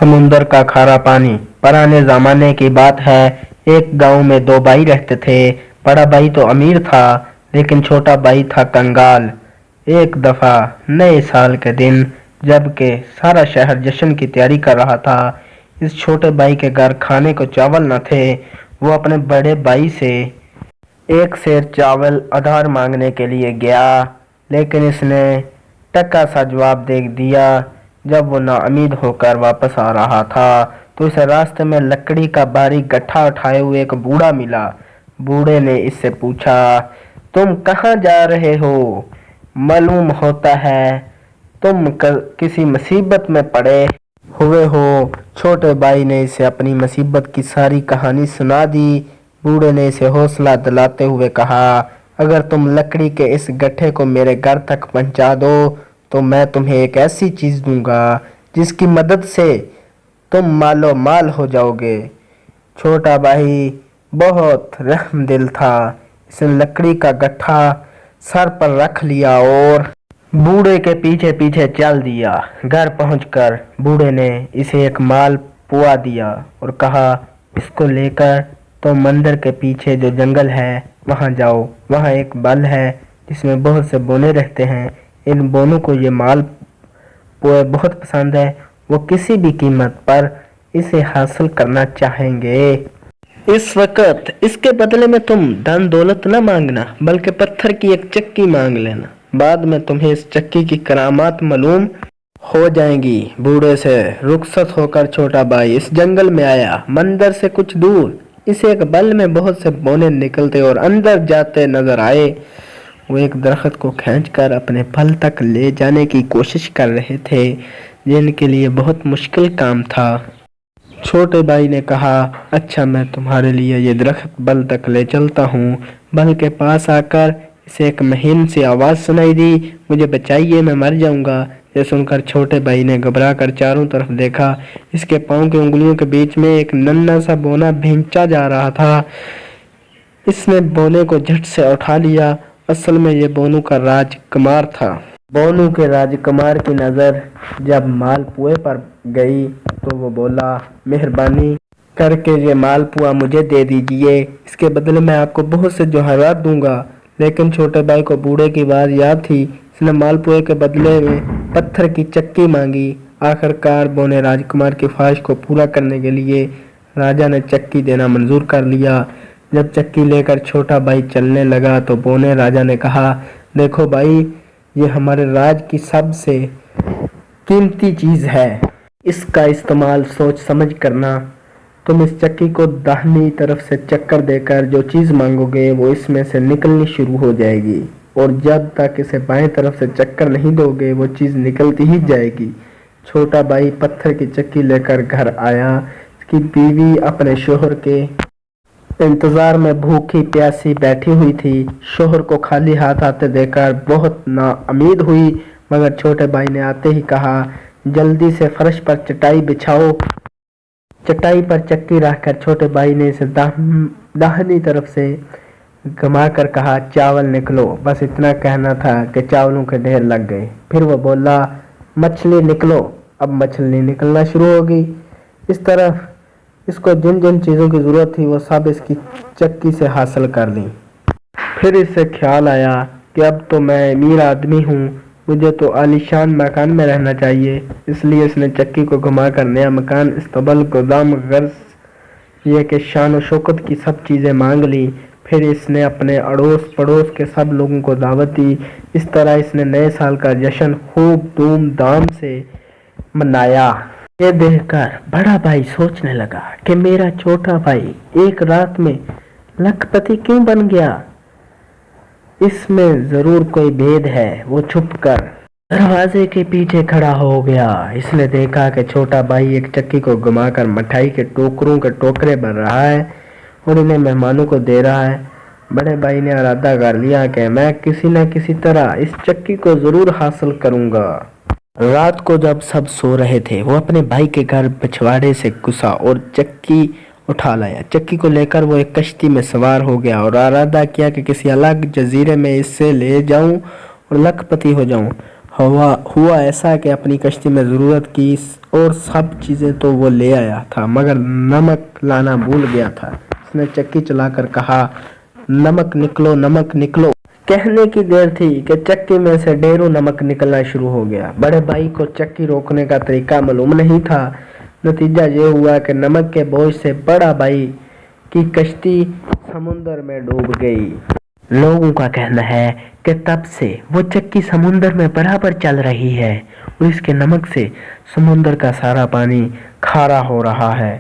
समुंदर का खारा पानी। पुराने जमाने की बात है। एक गांव में दो भाई रहते थे। बड़ा भाई तो अमीर था, लेकिन छोटा भाई था कंगाल। एक दफा नए साल के दिन, जबकि सारा शहर जश्न की तैयारी कर रहा था, इस छोटे भाई के घर खाने को चावल न थे। वो अपने बड़े भाई से एक सेर चावल उधार मांगने के लिए गया, लेकिन इसने टका सा जवाब दे दिया। जब वो नाउम्मीद होकर वापस आ रहा था, तो इसे रास्ते में लकड़ी का भारी गट्ठा उठाए हुए एक बूढ़ा मिला। बूढ़े ने इससे पूछा, तुम कहाँ जा रहे हो? मालूम होता है तुम किसी मुसीबत में पड़े हुए हो। छोटे भाई ने इसे अपनी मुसीबत की सारी कहानी सुना दी। बूढ़े ने इसे हौसला दिलाते हुए कहा, अगर तुम लकड़ी के इस गट्ठे को मेरे घर तक पहुंचा दो, तो मैं तुम्हें एक ऐसी चीज दूंगा जिसकी मदद से तुम मालो माल हो जाओगे। छोटा भाई बहुत रहमदिल था। इसने लकड़ी का गट्ठा सर पर रख लिया और बूढ़े के पीछे पीछे चल दिया। घर पहुंचकर बूढ़े ने इसे एक माल पुआ दिया और कहा, इसको लेकर तो मंदिर के पीछे जो जंगल है वहां जाओ। वहां एक बल है जिसमें बहुत से बोने रहते हैं। इन बोनों को ये माल पुआ बहुत पसंद है। वो किसी भी कीमत पर इसे हासिल करना चाहेंगे। इस वक्त इसके बदले में तुम धन दौलत न मांगना, बल्कि पत्थर की एक चक्की मांग लेना। बाद में तुम्हें इस चक्की की करामात मालूम हो जाएंगी। बूढ़े से रुखसत होकर छोटा भाई इस जंगल में आया। मंदिर से कुछ दूर इसे एक बल में बहुत से बोने निकलते और अंदर जाते नजर आए। वो एक दरख्त को खींचकर अपने फल तक ले जाने की कोशिश कर रहे थे, जिनके लिए बहुत मुश्किल काम था। छोटे भाई ने कहा, अच्छा मैं तुम्हारे लिए ये दरख्त बल तक ले चलता हूँ। बल के पास आकर इसे एक महीन सी आवाज़ सुनाई दी, मुझे बचाइए, मैं मर जाऊंगा। ये सुनकर छोटे भाई ने घबरा कर चारों तरफ देखा। इसके पाँव की उंगलियों के बीच में एक नन्हा सा बोना भींचा जा रहा था। इसने बोने को झट से उठा लिया। असल में ये बोनू का राजकुमार था। बोनू के राजकुमार की नज़र जब मालपुए पर गई तो वो बोला, मेहरबानी करके ये मालपुआ मुझे दे दीजिए, इसके बदले मैं आपको बहुत से जौहरात दूंगा। लेकिन छोटे भाई को बूढ़े की बात याद थी। इसने मालपुए के बदले में पत्थर की चक्की मांगी। आखिरकार बोने राजकुमार की ख्वाहिश को पूरा करने के लिए राजा ने चक्की देना मंजूर कर लिया। जब चक्की लेकर छोटा भाई चलने लगा तो बोने राजा ने कहा, देखो भाई, ये हमारे राज की सबसे कीमती चीज़ है। इसका इस्तेमाल सोच समझ करना। तुम इस चक्की को दाहिनी तरफ से चक्कर देकर जो चीज़ मांगोगे वो इसमें से निकलनी शुरू हो जाएगी, और जब तक इसे बाएं तरफ से चक्कर नहीं दोगे वो चीज़ निकलती ही जाएगी। छोटा भाई पत्थर की चक्की लेकर घर आया। इसकी बीवी अपने शोहर के इंतजार में भूखी प्यासी बैठी हुई थी। शोहर को खाली हाथ आते देखकर बहुत नाउम्मीद हुई, मगर छोटे भाई ने आते ही कहा, जल्दी से फर्श पर चटाई बिछाओ। चटाई पर चक्की रखकर छोटे भाई ने इसे दाहिनी तरफ से घुमा कर कहा, चावल निकलो। बस इतना कहना था कि चावलों के ढेर लग गए। फिर वो बोला, मछली निकलो। अब मछली निकलना शुरू होगी। इस तरह इसको जिन जिन चीज़ों की ज़रूरत थी वो सब इसकी चक्की से हासिल कर ली। फिर इससे ख्याल आया कि अब तो मैं अमीर आदमी हूँ, मुझे तो आलीशान मकान में रहना चाहिए। इसलिए इसने चक्की को घुमाकर नया मकान, इस्तबल, गोदाम, गर्ज ये कि शान और शौकत की सब चीज़ें मांग ली। फिर इसने अपने अड़ोस पड़ोस के सब लोगों को दावत दी। इस तरह इसने नए साल का जश्न खूब धूमधाम से मनाया। ये देखकर बड़ा भाई सोचने लगा कि मेरा छोटा भाई एक रात में लखपति क्यों बन गया। इसमें जरूर कोई भेद है। वो छुपकर दरवाजे के पीछे खड़ा हो गया। इसने देखा कि छोटा भाई एक चक्की को घुमाकर मिठाई के टोकरों के टोकरे भर रहा है और इन्हें मेहमानों को दे रहा है। बड़े भाई ने इरादा कर लिया कि मैं किसी न किसी तरह इस चक्की को जरूर हासिल करूंगा। रात को जब सब सो रहे थे, वो अपने भाई के घर पिछवाड़े से घुसा और चक्की उठा लाया। चक्की को लेकर वो एक कश्ती में सवार हो गया और इरादा किया कि किसी अलग जजीरे में इससे ले जाऊं और लखपति हो जाऊं। ہوا ایسا کہ اپنی کشتی میں ضرورت کی اور سب چیزیں تو وہ لے آیا تھا مگر نمک لانا بھول گیا تھا۔ اس نے چکی چلا کر کہا، نمک نکلو نمک نکلو۔ کہنے کی دیر تھی کہ چکی میں سے ڈھیروں نمک نکلنا شروع ہو گیا۔ بڑے بھائی کو چکی روکنے کا طریقہ معلوم نہیں تھا۔ نتیجہ یہ ہوا کہ نمک کے بوجھ سے بڑا بھائی کی کشتی سمندر میں ڈوب گئی۔ لوگوں کا کہنا ہے کہ تب سے وہ چکی سمندر میں برابر چل رہی ہے اور اس کے نمک سے سمندر کا سارا پانی کھارا ہو رہا ہے۔